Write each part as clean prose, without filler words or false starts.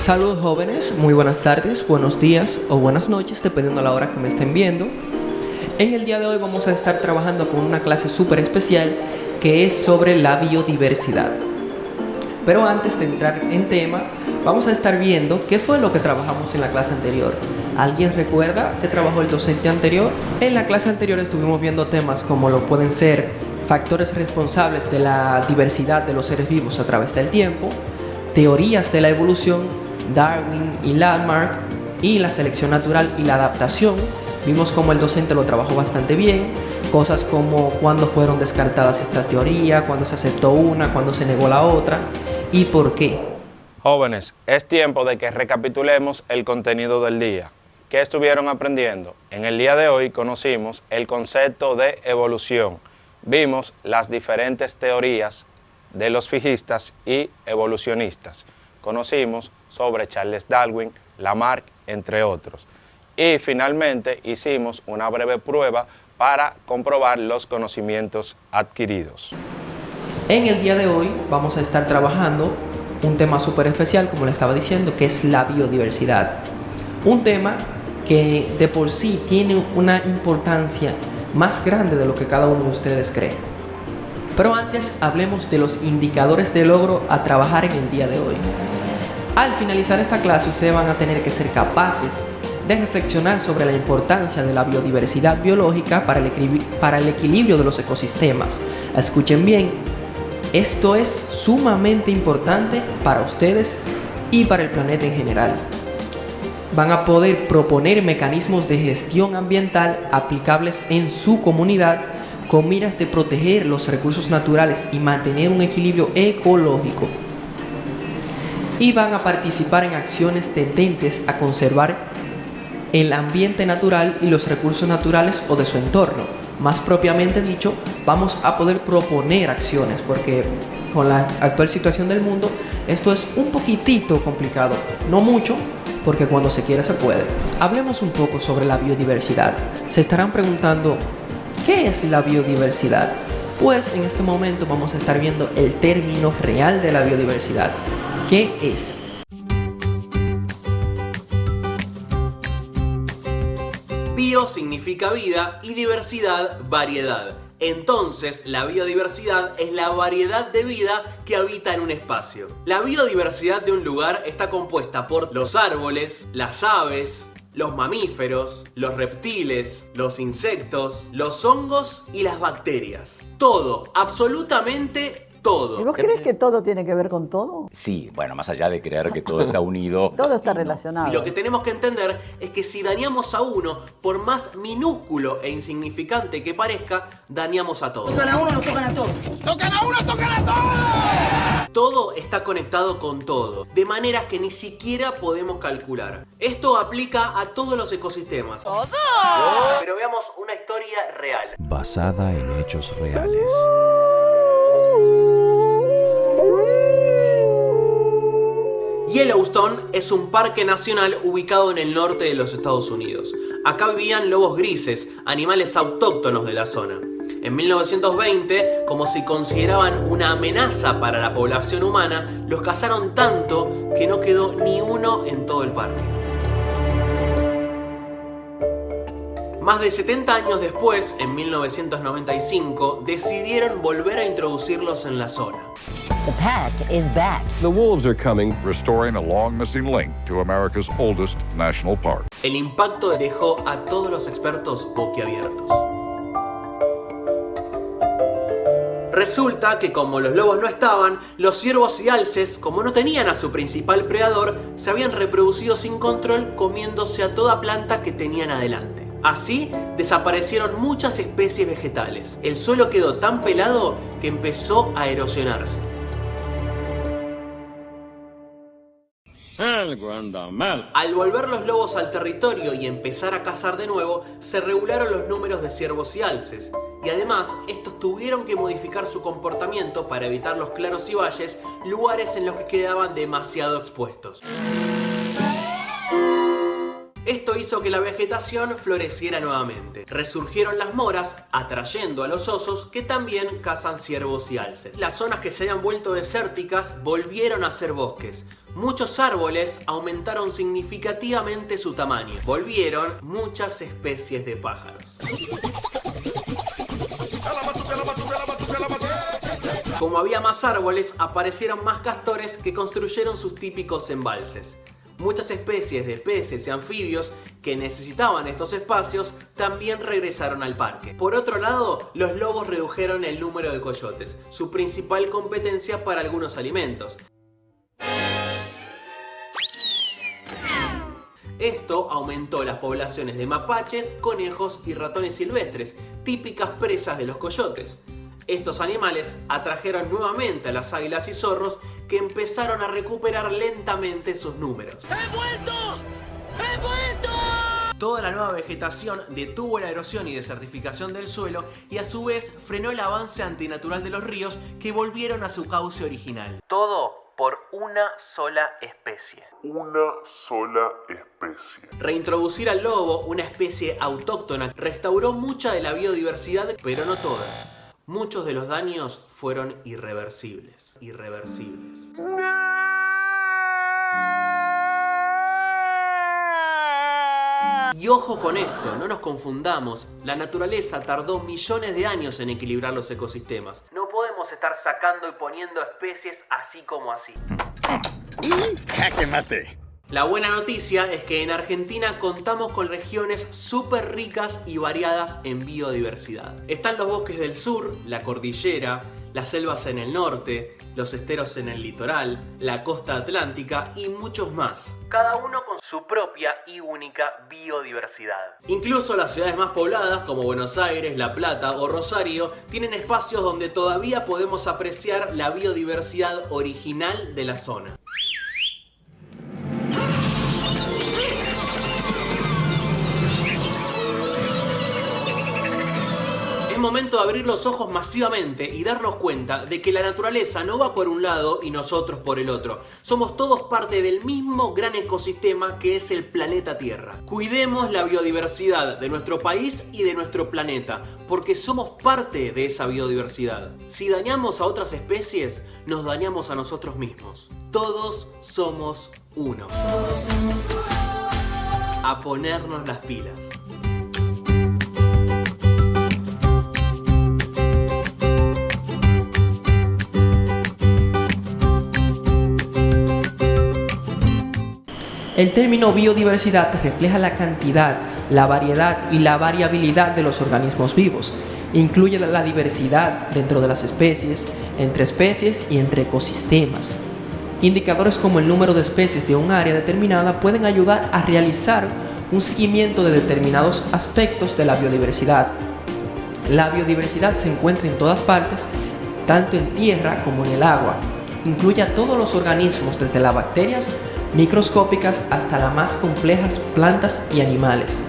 Saludos jóvenes, muy buenas tardes, buenos días o buenas noches, dependiendo de la hora que me estén viendo. En el día de hoy vamos a estar trabajando con una clase súper especial que es sobre la biodiversidad. Pero antes de entrar en tema, vamos a estar viendo qué fue lo que trabajamos en la clase anterior. ¿Alguien recuerda qué trabajó el docente anterior? En la clase anterior estuvimos viendo temas como lo pueden ser factores responsables de la diversidad de los seres vivos a través del tiempo, teorías de la evolución, Darwin y Lamarck, y la selección natural y la adaptación. Vimos cómo el docente lo trabajó bastante bien, cosas como cuándo fueron descartadas esta teoría, cuándo se aceptó una, cuándo se negó la otra y por qué. Jóvenes, es tiempo de que recapitulemos el contenido del día. ¿Qué estuvieron aprendiendo? En el día de hoy conocimos el concepto de evolución. Vimos las diferentes teorías de los fijistas y evolucionistas. Conocimos sobre Charles Darwin, Lamarck, entre otros. Y finalmente hicimos una breve prueba para comprobar los conocimientos adquiridos. En el día de hoy vamos a estar trabajando un tema súper especial, como le estaba diciendo, que es la biodiversidad. Un tema que de por sí tiene una importancia más grande de lo que cada uno de ustedes cree. Pero antes hablemos de los indicadores de logro a trabajar en el día de hoy. Al finalizar esta clase ustedes van a tener que ser capaces de reflexionar sobre la importancia de la biodiversidad biológica para el equilibrio de los ecosistemas. Escuchen bien, esto es sumamente importante para ustedes y para el planeta en general. Van a poder proponer mecanismos de gestión ambiental aplicables en su comunidad con miras de proteger los recursos naturales y mantener un equilibrio ecológico. Y van a participar en acciones tendentes a conservar el ambiente natural y los recursos naturales o de su entorno. Más propiamente dicho, vamos a poder proponer acciones, porque con la actual situación del mundo, esto es un poquitito complicado, no mucho, porque cuando se quiere se puede. Hablemos un poco sobre la biodiversidad. Se estarán preguntando, ¿qué es la biodiversidad? Pues en este momento vamos a estar viendo el término real de la biodiversidad. ¿Qué es? Bio significa vida y diversidad, variedad. Entonces, la biodiversidad es la variedad de vida que habita en un espacio. La biodiversidad de un lugar está compuesta por los árboles, las aves, los mamíferos, los reptiles, los insectos, los hongos y las bacterias. Todo, absolutamente todo. ¿Y vos crees que todo tiene que ver con todo? Sí, bueno, más allá de creer que todo está unido. Todo está relacionado. Y lo que tenemos que entender es que si dañamos a uno, por más minúsculo e insignificante que parezca, dañamos a todos. Tocan a uno, nos tocan a todos. ¡Tocan a uno, tocan a todos! Todo está conectado con todo, de maneras que ni siquiera podemos calcular. Esto aplica a todos los ecosistemas. ¡Todo! Pero veamos una historia real. Basada en hechos reales. Yellowstone es un parque nacional ubicado en el norte de los Estados Unidos. Acá vivían lobos grises, animales autóctonos de la zona. En 1920, como se consideraban una amenaza para la población humana, los cazaron tanto que no quedó ni uno en todo el parque. Más de 70 años después, en 1995, decidieron volver a introducirlos en la zona. The pack is back. The wolves are coming, restoring a long missing link to America's oldest national park. El impacto dejó a todos los expertos boquiabiertos. Resulta que como los lobos no estaban, los ciervos y alces, como no tenían a su principal predador, se habían reproducido sin control comiéndose a toda planta que tenían adelante. Así desaparecieron muchas especies vegetales. El suelo quedó tan pelado que empezó a erosionarse. Al volver los lobos al territorio y empezar a cazar de nuevo, se regularon los números de ciervos y alces. Y además, estos tuvieron que modificar su comportamiento para evitar los claros y valles, lugares en los que quedaban demasiado expuestos. Esto hizo hizo que la vegetación floreciera nuevamente. Resurgieron las moras, atrayendo a los osos que también cazan ciervos y alces. Las zonas que se habían vuelto desérticas volvieron a ser bosques. Muchos árboles aumentaron significativamente su tamaño. Volvieron muchas especies de pájaros. Como había más árboles, aparecieron más castores que construyeron sus típicos embalses. Muchas especies de peces y anfibios que necesitaban estos espacios también regresaron al parque. Por otro lado, los lobos redujeron el número de coyotes, su principal competencia para algunos alimentos. Esto aumentó las poblaciones de mapaches, conejos y ratones silvestres, típicas presas de los coyotes. Estos animales atrajeron nuevamente a las águilas y zorros, que empezaron a recuperar lentamente sus números. ¡He vuelto! ¡He vuelto! Toda la nueva vegetación detuvo la erosión y desertificación del suelo y a su vez frenó el avance antinatural de los ríos, que volvieron a su cauce original. Todo por una sola especie. Reintroducir al lobo, una especie autóctona, restauró mucha de la biodiversidad, pero no toda. Muchos de los daños fueron irreversibles. Y ojo con esto, no nos confundamos. La naturaleza tardó millones de años en equilibrar los ecosistemas. No podemos estar sacando y poniendo especies así como así. ¡Jaque mate! La buena noticia es que en Argentina contamos con regiones súper ricas y variadas en biodiversidad. Están los bosques del sur, la cordillera, las selvas en el norte, los esteros en el litoral, la costa atlántica y muchos más. Cada uno con su propia y única biodiversidad. Incluso las ciudades más pobladas como Buenos Aires, La Plata o Rosario tienen espacios donde todavía podemos apreciar la biodiversidad original de la zona. Es momento de abrir los ojos masivamente y darnos cuenta de que la naturaleza no va por un lado y nosotros por el otro. Somos todos parte del mismo gran ecosistema que es el planeta Tierra. Cuidemos la biodiversidad de nuestro país y de nuestro planeta, porque somos parte de esa biodiversidad. Si dañamos a otras especies, nos dañamos a nosotros mismos. Todos somos uno. A ponernos las pilas. El término biodiversidad refleja la cantidad, la variedad y la variabilidad de los organismos vivos. Incluye la diversidad dentro de las especies, entre especies y entre ecosistemas. Indicadores como el número de especies de un área determinada pueden ayudar a realizar un seguimiento de determinados aspectos de la biodiversidad. La biodiversidad se encuentra en todas partes, tanto en tierra como en el agua. Incluye a todos los organismos, desde las bacterias microscópicas hasta las más complejas plantas y animales.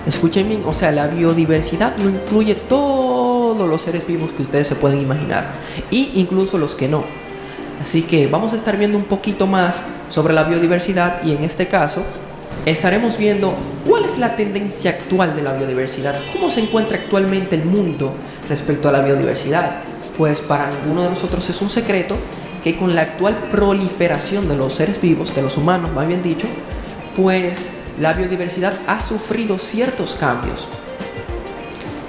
Escuchen bien, o sea, la biodiversidad no incluye todos los seres vivos que ustedes se pueden imaginar, e incluso los que no. Así que vamos a estar viendo un poquito más sobre la biodiversidad, y en este caso estaremos viendo cuál es la tendencia actual de la biodiversidad, cómo se encuentra actualmente el mundo respecto a la biodiversidad. Pues para ninguno de nosotros es un secreto que con la actual proliferación de los seres vivos, de los humanos más bien dicho, pues la biodiversidad ha sufrido ciertos cambios.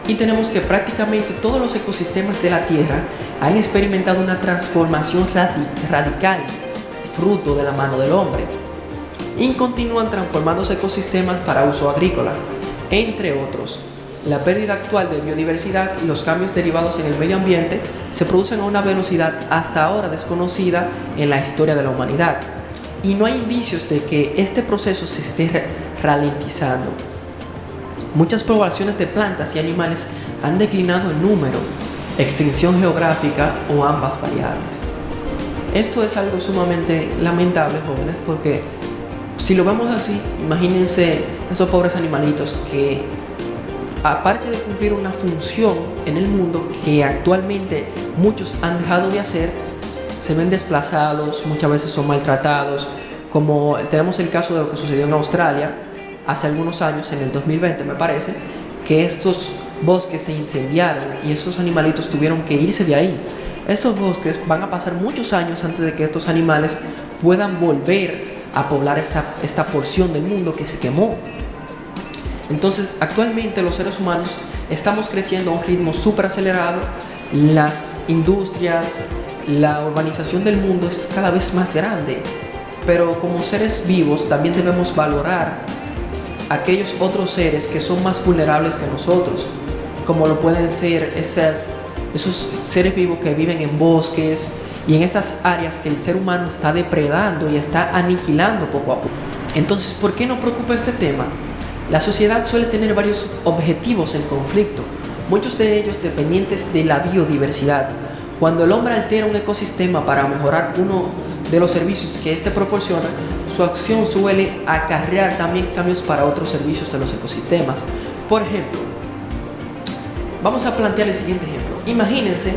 Y tenemos que prácticamente todos los ecosistemas de la Tierra han experimentado una transformación radical, fruto de la mano del hombre. Y continúan transformándose ecosistemas para uso agrícola, entre otros. La pérdida actual de biodiversidad y los cambios derivados en el medio ambiente se producen a una velocidad hasta ahora desconocida en la historia de la humanidad, y no hay indicios de que este proceso se esté ralentizando. Muchas poblaciones de plantas y animales han declinado en número, extinción geográfica o ambas variables. Esto es algo sumamente lamentable, jóvenes, porque si lo vemos así, imagínense esos pobres animalitos que, aparte de cumplir una función en el mundo que actualmente muchos han dejado de hacer, se ven desplazados, muchas veces son maltratados, como tenemos el caso de lo que sucedió en Australia, hace algunos años, en el 2020 me parece, que estos bosques se incendiaron y esos animalitos tuvieron que irse de ahí. Estos bosques van a pasar muchos años antes de que estos animales puedan volver a poblar esta porción del mundo que se quemó. Entonces, actualmente los seres humanos estamos creciendo a un ritmo súper acelerado. Las industrias, la urbanización del mundo es cada vez más grande. Pero como seres vivos también debemos valorar aquellos otros seres que son más vulnerables que nosotros, como lo pueden ser esos seres vivos que viven en bosques y en esas áreas que el ser humano está depredando y está aniquilando poco a poco. Entonces, ¿por qué nos preocupa este tema? La sociedad suele tener varios objetivos en conflicto, muchos de ellos dependientes de la biodiversidad. Cuando el hombre altera un ecosistema para mejorar uno de los servicios que éste proporciona, su acción suele acarrear también cambios para otros servicios de los ecosistemas. Por ejemplo, vamos a plantear el siguiente ejemplo. Imagínense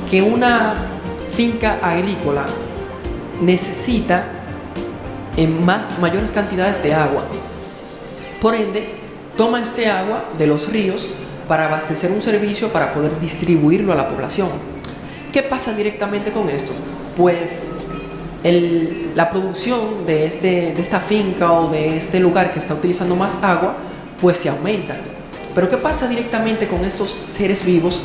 que una finca agrícola necesita mayores cantidades de agua. Por ende, toma este agua de los ríos para abastecer un servicio para poder distribuirlo a la población. ¿Qué pasa directamente con esto? Pues la producción de esta finca o de este lugar que está utilizando más agua, pues se aumenta. Pero ¿qué pasa directamente con estos seres vivos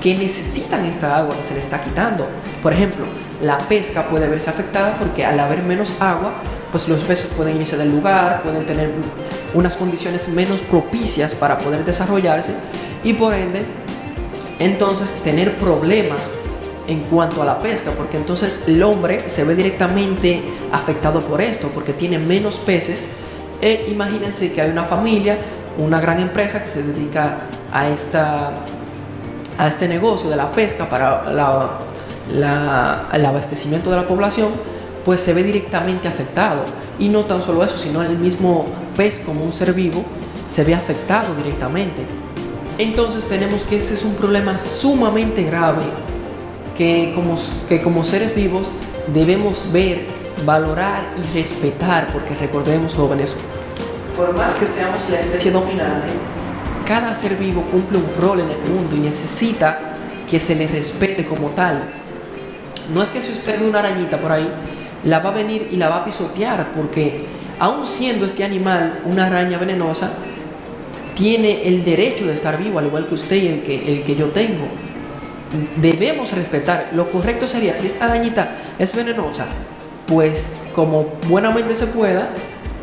que necesitan esta agua que se les está quitando? Por ejemplo, la pesca puede verse afectada porque al haber menos agua, pues los peces pueden irse del lugar, pueden tener unas condiciones menos propicias para poder desarrollarse y por ende, entonces tener problemas en cuanto a la pesca, porque entonces el hombre se ve directamente afectado por esto, porque tiene menos peces. Imagínense que hay una familia, una gran empresa que se dedica a este negocio de la pesca para el abastecimiento de la población, pues se ve directamente afectado. Y no tan solo eso, sino el mismo pez como un ser vivo se ve afectado directamente. Entonces tenemos que este es un problema sumamente grave que como seres vivos debemos ver, valorar y respetar, porque recordemos, jóvenes, por más que seamos la especie dominante, cada ser vivo cumple un rol en el mundo y necesita que se le respete como tal. No es que si usted ve una arañita por ahí, la va a venir y la va a pisotear, porque aun siendo este animal una araña venenosa, tiene el derecho de estar vivo, al igual que usted y el que yo tengo. Debemos respetar. Lo correcto sería, si esta arañita es venenosa, pues como buenamente se pueda,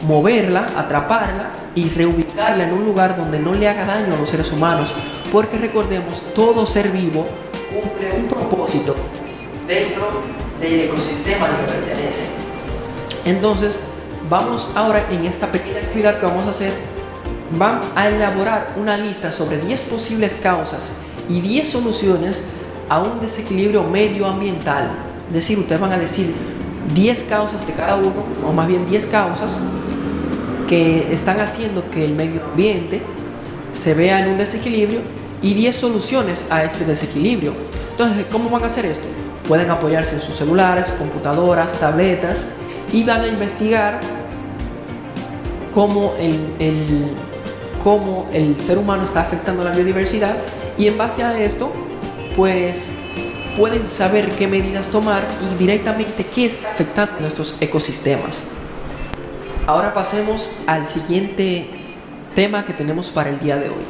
moverla, atraparla y reubicarla en un lugar donde no le haga daño a los seres humanos, porque recordemos, todo ser vivo cumple un propósito dentro del ecosistema al que pertenece. Entonces, vamos ahora en esta pequeña actividad que vamos a hacer, van a elaborar una lista sobre 10 posibles causas y 10 soluciones a un desequilibrio medioambiental. Es decir, ustedes van a decir 10 causas de cada uno, o más bien 10 causas que están haciendo que el medio ambiente se vea en un desequilibrio y 10 soluciones a este desequilibrio. Entonces, ¿cómo van a hacer esto? Pueden apoyarse en sus celulares, computadoras, tabletas y van a investigar cómo el ser humano está afectando la biodiversidad, y en base a esto pues pueden saber qué medidas tomar y directamente qué está afectando nuestros ecosistemas. Ahora pasemos al siguiente tema que tenemos para el día de hoy: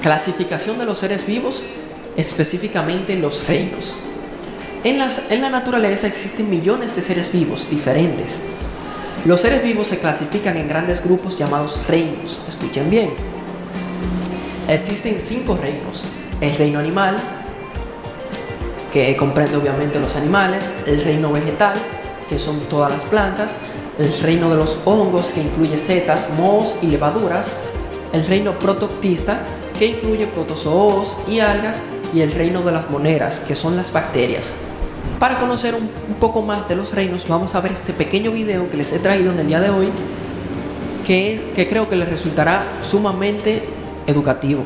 clasificación de los seres vivos, específicamente los reinos. En la naturaleza existen millones de seres vivos diferentes. Los seres vivos se clasifican en grandes grupos llamados reinos. Escuchen bien. Existen 5 reinos: el reino animal, que comprende obviamente los animales; el reino vegetal, que son todas las plantas; el reino de los hongos, que incluye setas, mohos y levaduras; el reino protoctista, que incluye protozoos y algas; y el reino de las moneras, que son las bacterias. Para conocer un poco más de los reinos, vamos a ver este pequeño video que les he traído en el día de hoy, que creo que les resultará sumamente educativo.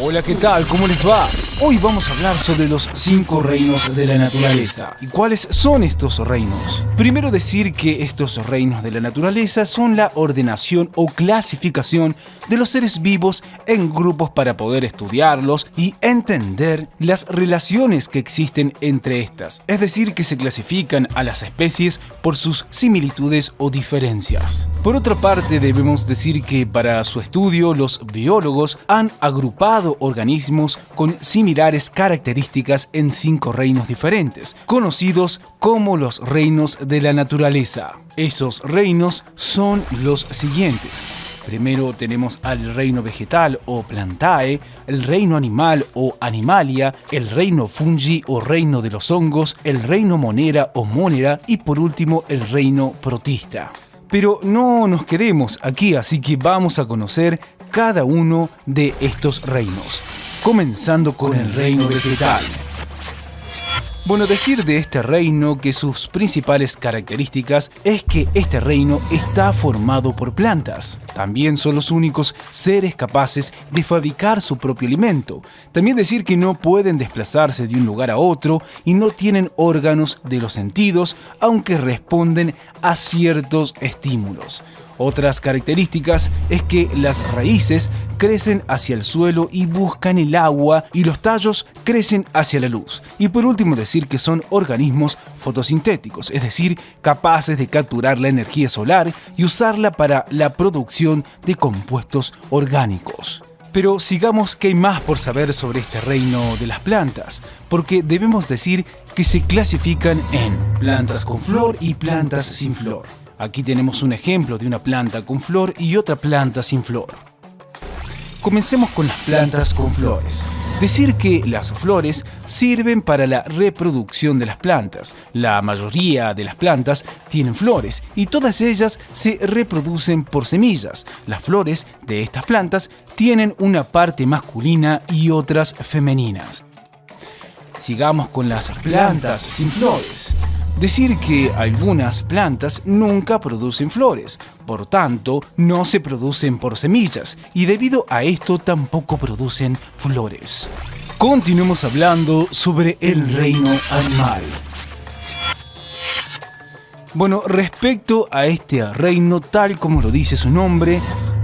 Hola, ¿qué tal? ¿Cómo les va? Hoy vamos a hablar sobre los 5 reinos de la naturaleza. ¿Y cuáles son estos reinos? Primero decir que estos reinos de la naturaleza son la ordenación o clasificación de los seres vivos en grupos para poder estudiarlos y entender las relaciones que existen entre estas. Es decir, que se clasifican a las especies por sus similitudes o diferencias. Por otra parte, debemos decir que para su estudio los biólogos han agrupado organismos con similares características en 5 reinos diferentes, conocidos como los reinos de la naturaleza. Esos reinos son los siguientes. Primero tenemos al reino vegetal o plantae, el reino animal o animalia, el reino fungi o reino de los hongos, el reino monera o monera y por último el reino protista. Pero no nos quedemos aquí, así que vamos a conocer cada uno de estos reinos, comenzando con el reino vegetal. Bueno, decir de este reino que sus principales características es que este reino está formado por plantas. También son los únicos seres capaces de fabricar su propio alimento. También decir que no pueden desplazarse de un lugar a otro y no tienen órganos de los sentidos, aunque responden a ciertos estímulos. Otras características es que las raíces crecen hacia el suelo y buscan el agua y los tallos crecen hacia la luz. Y por último decir que son organismos fotosintéticos, es decir, capaces de capturar la energía solar y usarla para la producción de compuestos orgánicos. Pero sigamos, que hay más por saber sobre este reino de las plantas, porque debemos decir que se clasifican en plantas con flor y plantas sin flor. Aquí tenemos un ejemplo de una planta con flor y otra planta sin flor. Comencemos con las plantas con flores. Decir que las flores sirven para la reproducción de las plantas. La mayoría de las plantas tienen flores y todas ellas se reproducen por semillas. Las flores de estas plantas tienen una parte masculina y otras femeninas. Sigamos con las plantas sin flores. Decir que algunas plantas nunca producen flores, por tanto, no se producen por semillas y debido a esto tampoco producen flores. Continuemos hablando sobre el reino animal. Bueno, respecto a este reino, tal como lo dice su nombre,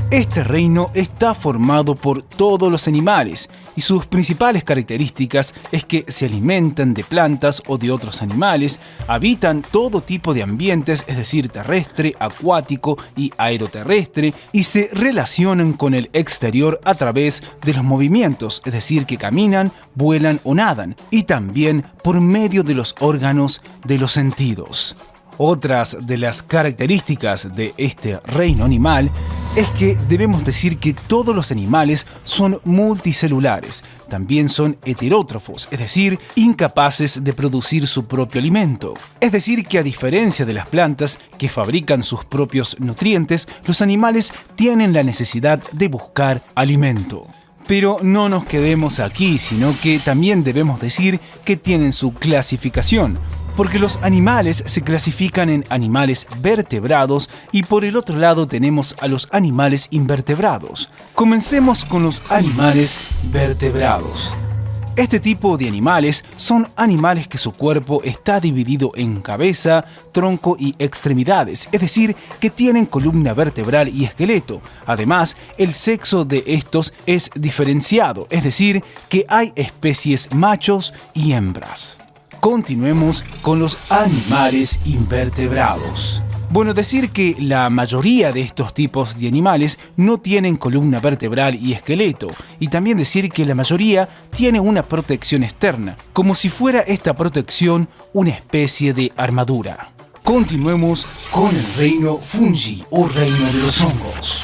este reino está formado por todos los animales y sus principales características es que se alimentan de plantas o de otros animales, habitan todo tipo de ambientes, es decir, terrestre, acuático y aeroterrestre, y se relacionan con el exterior a través de los movimientos, es decir, que caminan, vuelan o nadan, y también por medio de los órganos de los sentidos. Otras de las características de este reino animal es que debemos decir que todos los animales son multicelulares, también son heterótrofos, es decir, incapaces de producir su propio alimento. Es decir, que a diferencia de las plantas que fabrican sus propios nutrientes, los animales tienen la necesidad de buscar alimento. Pero no nos quedemos aquí, sino que también debemos decir que tienen su clasificación, porque los animales se clasifican en animales vertebrados y por el otro lado tenemos a los animales invertebrados. Comencemos con los animales vertebrados. Este tipo de animales son animales que su cuerpo está dividido en cabeza, tronco y extremidades, es decir, que tienen columna vertebral y esqueleto. Además, el sexo de estos es diferenciado, es decir, que hay especies machos y hembras. Continuemos con los animales invertebrados. Bueno, decir que la mayoría de estos tipos de animales no tienen columna vertebral y esqueleto, y también decir que la mayoría tiene una protección externa, como si fuera esta protección una especie de armadura. Continuemos con el reino fungi o reino de los hongos.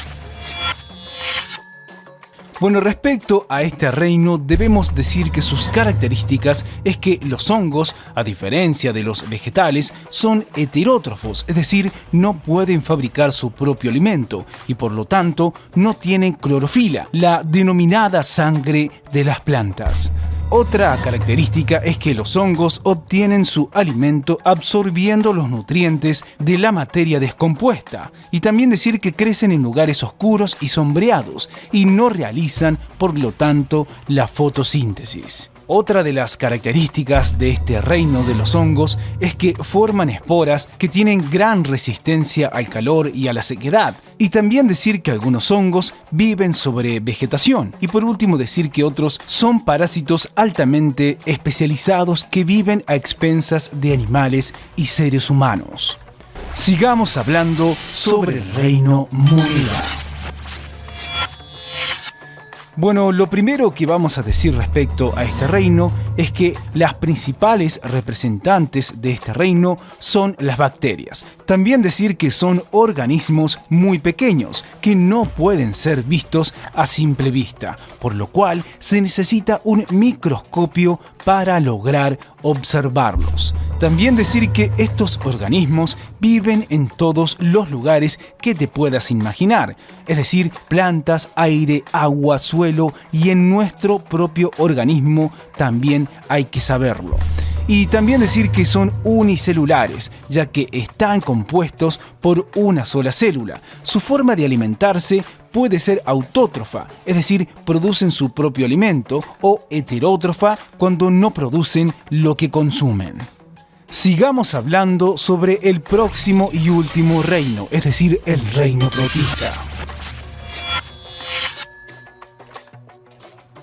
Bueno, respecto a este reino debemos decir que sus características es que los hongos, a diferencia de los vegetales, son heterótrofos, es decir, no pueden fabricar su propio alimento y por lo tanto no tienen clorofila, la denominada sangre de las plantas. Otra característica es que los hongos obtienen su alimento absorbiendo los nutrientes de la materia descompuesta, y también decir que crecen en lugares oscuros y sombreados y no realizan, por lo tanto, la fotosíntesis. Otra de las características de este reino de los hongos es que forman esporas que tienen gran resistencia al calor y a la sequedad. Y también decir que algunos hongos viven sobre vegetación. Y por último decir que otros son parásitos altamente especializados que viven a expensas de animales y seres humanos. Sigamos hablando sobre el reino Murida. Bueno, lo primero que vamos a decir respecto a este reino es que las principales representantes de este reino son las bacterias. También decir que son organismos muy pequeños que no pueden ser vistos a simple vista, por lo cual se necesita un microscopio para lograr observarlos. También decir que estos organismos viven en todos los lugares que te puedas imaginar, es decir, plantas, aire, agua, suelo, y en nuestro propio organismo también hay que saberlo. Y también decir que son unicelulares, ya que están compuestos por una sola célula. Su forma de alimentarse puede ser autótrofa, es decir, producen su propio alimento, o heterótrofa cuando no producen lo que consumen. Sigamos hablando sobre el próximo y último reino, es decir, el reino protista.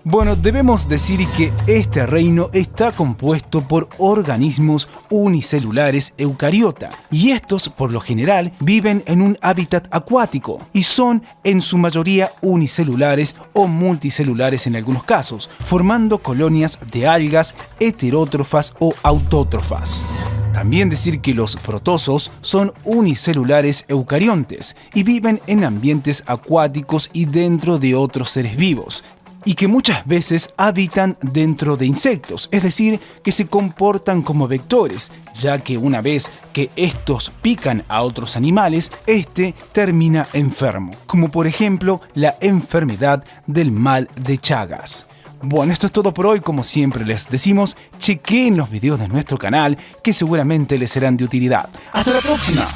Bueno, debemos decir que este reino está compuesto por organismos unicelulares eucariota, y estos por lo general viven en un hábitat acuático y son en su mayoría unicelulares o multicelulares en algunos casos, formando colonias de algas heterótrofas o autótrofas. También decir que los protozoos son unicelulares eucariontes y viven en ambientes acuáticos y dentro de otros seres vivos, y que muchas veces habitan dentro de insectos, es decir, que se comportan como vectores, ya que una vez que estos pican a otros animales, este termina enfermo, como por ejemplo la enfermedad del mal de Chagas. Bueno, esto es todo por hoy. Como siempre les decimos, chequeen los videos de nuestro canal que seguramente les serán de utilidad. ¡Hasta la próxima!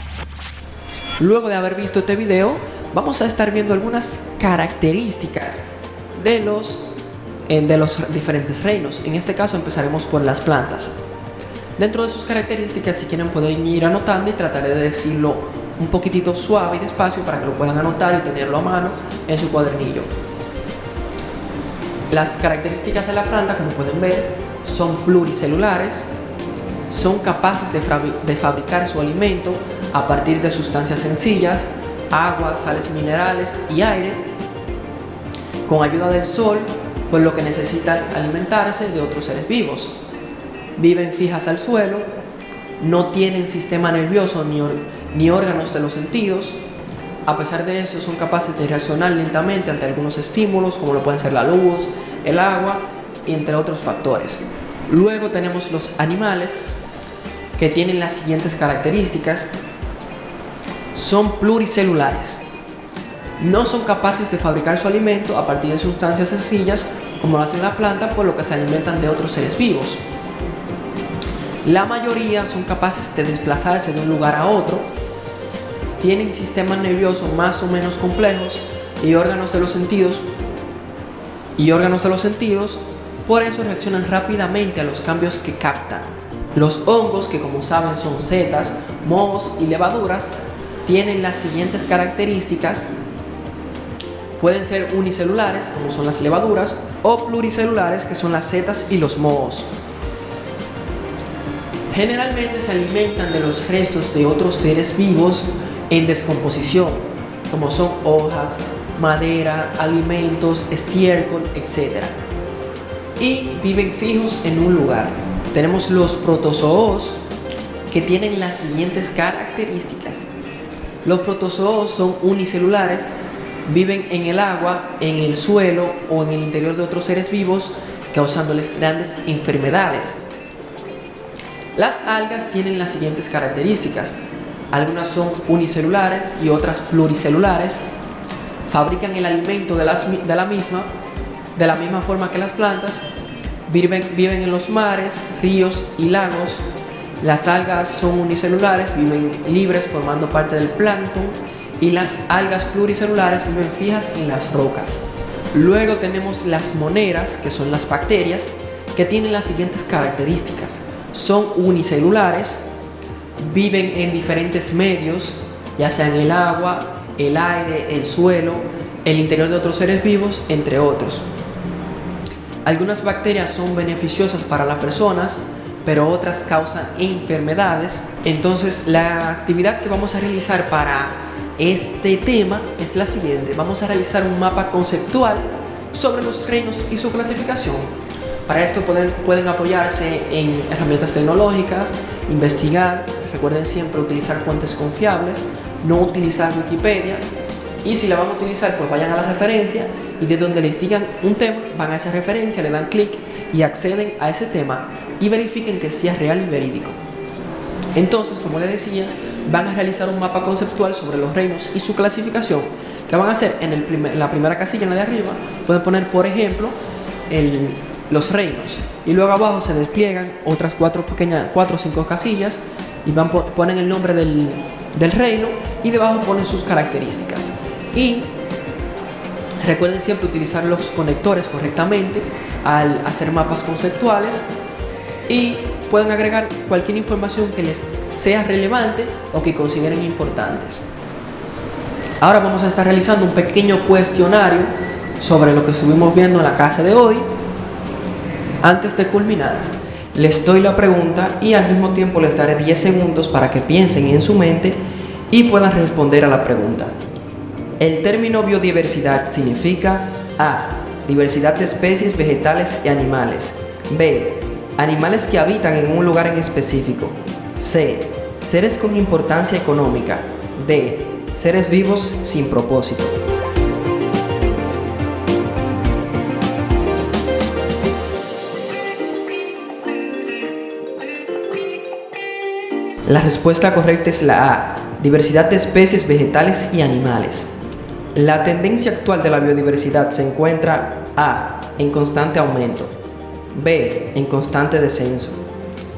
Luego de haber visto este video, vamos a estar viendo algunas características de los diferentes reinos. En este caso empezaremos por las plantas. Dentro de sus características, si quieren pueden ir anotando, y trataré de decirlo un poquitito suave y despacio para que lo puedan anotar y tenerlo a mano en su cuadernillo. Las características de la planta, como pueden ver, son pluricelulares, son capaces de fabricar su alimento a partir de sustancias sencillas, agua, sales minerales y aire, con ayuda del sol, por lo que necesitan alimentarse de otros seres vivos. Viven fijas al suelo, no tienen sistema nervioso ni órganos de los sentidos. A pesar de eso, son capaces de reaccionar lentamente ante algunos estímulos, como lo pueden ser la luz, el agua, y entre otros factores. Luego tenemos los animales, que tienen las siguientes características. Son pluricelulares. No son capaces de fabricar su alimento a partir de sustancias sencillas, como lo hace la planta, por lo que se alimentan de otros seres vivos. La mayoría son capaces de desplazarse de un lugar a otro. Tienen sistemas nerviosos más o menos complejos y órganos de los sentidos, por eso reaccionan rápidamente a los cambios que captan. Los hongos, que como saben son setas, mohos y levaduras, tienen las siguientes características. Pueden ser unicelulares, como son las levaduras, o pluricelulares, que son las setas y los mohos. Generalmente se alimentan de los restos de otros seres vivos en descomposición, como son hojas, madera, alimentos, estiércol, etc. Y viven fijos en un lugar. Tenemos los protozoos, que tienen las siguientes características. Los protozoos son unicelulares, viven en el agua, en el suelo o en el interior de otros seres vivos, causándoles grandes enfermedades. Las algas tienen las siguientes características. Algunas son unicelulares y otras pluricelulares. Fabrican el alimento de la misma forma que las plantas. Viven en los mares, ríos y lagos. Las algas son unicelulares, viven libres formando parte del plancton, y las algas pluricelulares viven fijas en las rocas. Luego tenemos las moneras, que son las bacterias, que tienen las siguientes características. Son unicelulares, viven en diferentes medios, ya sea en el agua, el aire, el suelo, el interior de otros seres vivos, entre otros. Algunas bacterias son beneficiosas para las personas, pero otras causan enfermedades. Entonces, la actividad que vamos a realizar para este tema es la siguiente. Vamos a realizar un mapa conceptual sobre los reinos y su clasificación. Para esto pueden apoyarse en herramientas tecnológicas, investigar. Recuerden siempre utilizar fuentes confiables, no utilizar Wikipedia. Y si la van a utilizar, pues vayan a la referencia y de donde les digan un tema, van a esa referencia, le dan clic y acceden a ese tema y verifiquen que sea real y verídico. Entonces, como les decía, van a realizar un mapa conceptual sobre los reinos y su clasificación. ¿Qué van a hacer? En la primera casilla, en la de arriba, pueden poner, por ejemplo, los reinos. Y luego abajo se despliegan otras 4 o 5 casillas y ponen el nombre del reino y debajo ponen sus características. Y recuerden siempre utilizar los conectores correctamente al hacer mapas conceptuales y pueden agregar cualquier información que les sea relevante o que consideren importantes. Ahora vamos a estar realizando un pequeño cuestionario sobre lo que estuvimos viendo en la clase de hoy. Antes de culminar, les doy la pregunta y al mismo tiempo les daré 10 segundos para que piensen en su mente y puedan responder a la pregunta. El término biodiversidad significa A. Diversidad de especies vegetales y animales. B. Animales que habitan en un lugar en específico. C. Seres con importancia económica. D. Seres vivos sin propósito. La respuesta correcta es la A. Diversidad de especies vegetales y animales. La tendencia actual de la biodiversidad se encuentra A. En constante aumento. B. En constante descenso.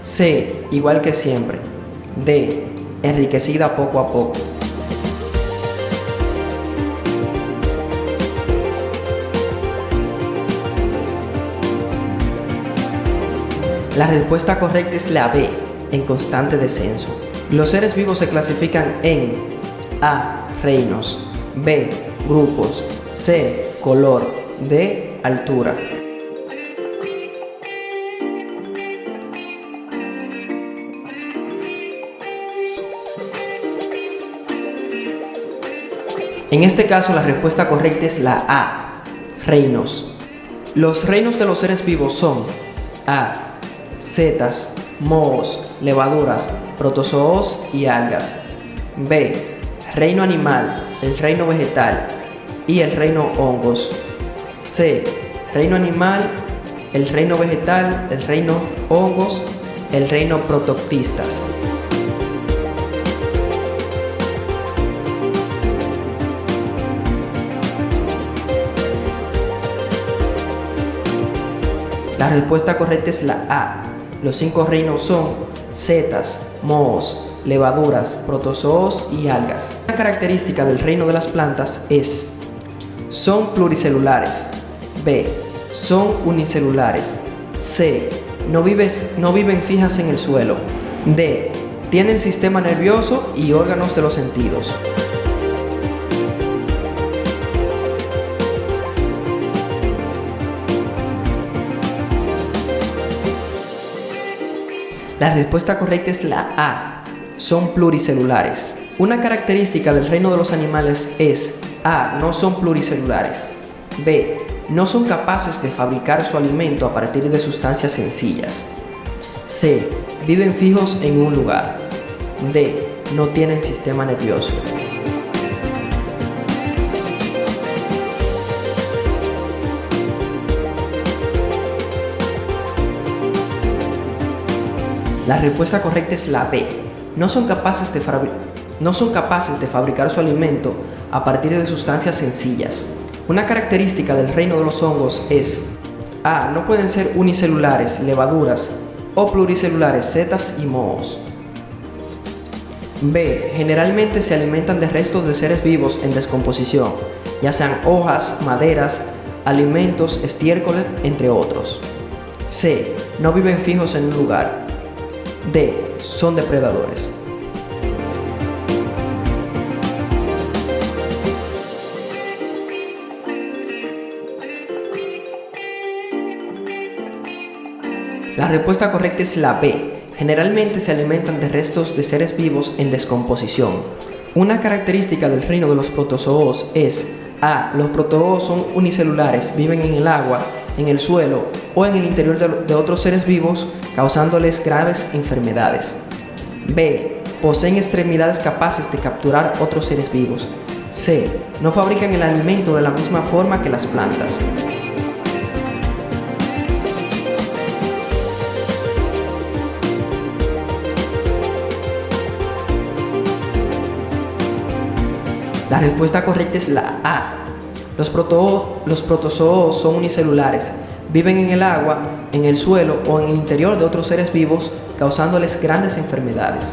C. Igual que siempre. D. Enriquecida poco a poco. La respuesta correcta es la B. En constante descenso. Los seres vivos se clasifican en A. Reinos. B. Grupos. C. Color. D. Altura. En este caso la respuesta correcta es la A. Reinos. Los reinos de los seres vivos son A. Setas, mohos, levaduras, protozoos y algas. B. Reino animal, el reino vegetal y el reino hongos. C. Reino animal, el reino vegetal, el reino hongos, el reino protoctistas. La respuesta correcta es la A. Los 5 reinos son setas, mohos, levaduras, protozoos y algas. Una característica del reino de las plantas es: son pluricelulares. B. Son unicelulares. C. No viven fijas en el suelo. D. Tienen sistema nervioso y órganos de los sentidos. La respuesta correcta es la A. Son pluricelulares. Una característica del reino de los animales es: A. No son pluricelulares. B. No son capaces de fabricar su alimento a partir de sustancias sencillas. C. Viven fijos en un lugar. D. No tienen sistema nervioso. La respuesta correcta es la B. No son capaces de fabricar su alimento a partir de sustancias sencillas. Una característica del reino de los hongos es: A. No pueden ser unicelulares, levaduras, o pluricelulares, setas y mohos. B. Generalmente se alimentan de restos de seres vivos en descomposición, ya sean hojas, maderas, alimentos, estiércoles, entre otros. C. No viven fijos en un lugar. D. Son depredadores. La respuesta correcta es la B. Generalmente se alimentan de restos de seres vivos en descomposición. Una característica del reino de los protozoos es A. Los protozoos son unicelulares, viven en el agua, en el suelo o en el interior de otros seres vivos, causándoles graves enfermedades. B. Poseen extremidades capaces de capturar otros seres vivos. C. No fabrican el alimento de la misma forma que las plantas. La respuesta correcta es la A. Los protozoos son unicelulares, viven en el agua, en el suelo o en el interior de otros seres vivos, causándoles grandes enfermedades.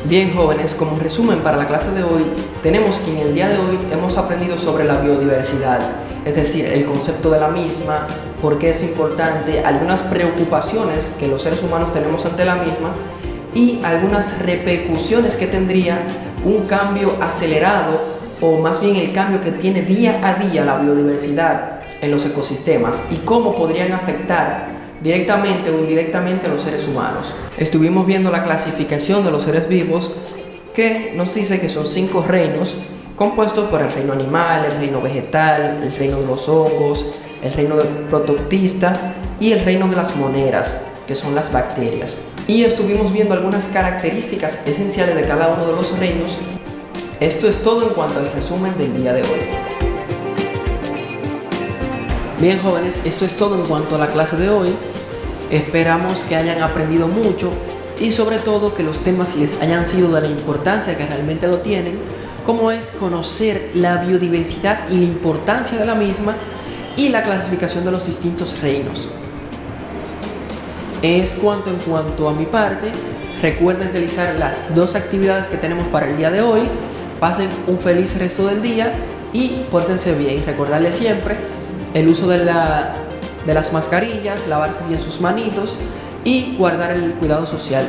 Bien, jóvenes, como resumen para la clase de hoy, tenemos que en el día de hoy hemos aprendido sobre la biodiversidad, es decir, el concepto de la misma, por qué es importante, algunas preocupaciones que los seres humanos tenemos ante la misma y algunas repercusiones que tendría un cambio acelerado o más bien el cambio que tiene día a día la biodiversidad en los ecosistemas y cómo podrían afectar directamente o indirectamente a los seres humanos. Estuvimos viendo la clasificación de los seres vivos que nos dice que son 5 reinos compuestos por el reino animal, el reino vegetal, el reino de los hongos, el reino protoctista y el reino de las moneras, que son las bacterias. Y estuvimos viendo algunas características esenciales de cada uno de los reinos. Esto es todo en cuanto al resumen del día de hoy. Bien, jóvenes, esto es todo en cuanto a la clase de hoy. Esperamos que hayan aprendido mucho y sobre todo que los temas les hayan sido de la importancia que realmente lo tienen, como es conocer la biodiversidad y la importancia de la misma y la clasificación de los distintos reinos. Es cuanto en cuanto a mi parte. Recuerden realizar las 2 actividades que tenemos para el día de hoy. Pasen un feliz resto del día y pórtense bien. Recordarles siempre el uso de las mascarillas, lavarse bien sus manitos y guardar el cuidado social.